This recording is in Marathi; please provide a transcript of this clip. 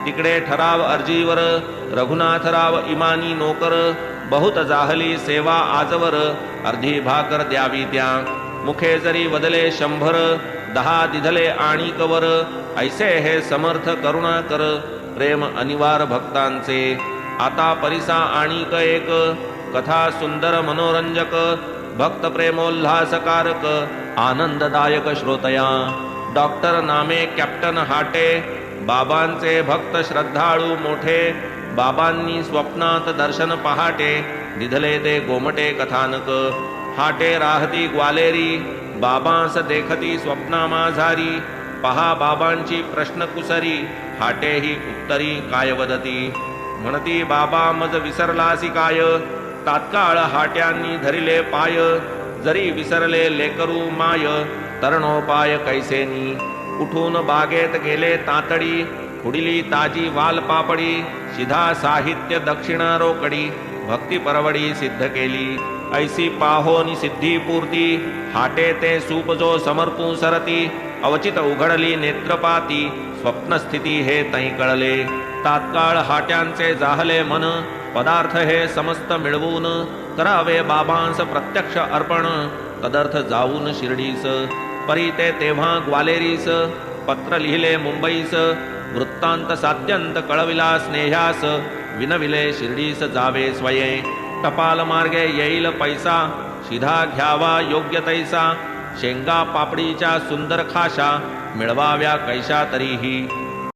तिकडे ठराव अर्जीवर रघुनाथराव इमानी नोकर, बहुत जाहली सेवा आजवर, अर्धी भाकर द्यावी त्या, मुखे जरी वदले 100, 10 दिधले आणि कवर, ऐसे हे समर्थ करुणा कर, प्रेम अनिवार भक्तांचे. आता परिसा आणिक एक, कथा सुंदर मनोरंजक, भक्त प्रेमोल्हासकारक, आनंददायक श्रोतया. डॉक्टर नामे कॅप्टन हाटे, बाबांचे भक्त श्रद्धाळू मोठे, बाबांनी स्वप्नात दर्शन पहाटे, दिधले ते गोमटे कथानक. हाटे राहती ग्वालेरी, बाबांस देखती स्वप्ना माझारी, पहा बाबांची प्रश्न कुसरी, हाटे ही उत्तरी काय वदती. म्हणती बाबा मज विसरलासी काय, तात्काळ हाट्यांनी धरिले पाय, जरी विसरले लेकरू माय, तरणोपाय कैसेनी. उठून बागेत गेले तातडी, फुडिली ताजी वाल पापडी, शिधा साहित्य दक्षिणा रोकडी, भक्ती परवडी सिद्ध केली. ऐसी पाहोनी सिद्धी पूर्ती, हाटे ते सूप जो समर्पू सरती, अवचित उघडली नेत्रपाती, स्वप्नस्थिती हे तै कळले. तात्काळ हाट्यांचे जाहले मन, पदार्थ हे समस्त मिळवून, करावे बाबांस प्रत्यक्ष अर्पण, तदर्थ जाऊन शिर्डीस. परी ते तेव्हा ग्वालेरीस, पत्र लिहिले मुंबईस, वृत्तांत सात्यंत कळविला स्नेहास, विनविले शिर्डीस जावे स्वये. टपाल मार्गे येईल पैसा, शिधा घ्यावा योग्य तैसा, शेंगा पापडीच्या सुंदर खाशा, मिळवाव्या कैशा तरीही.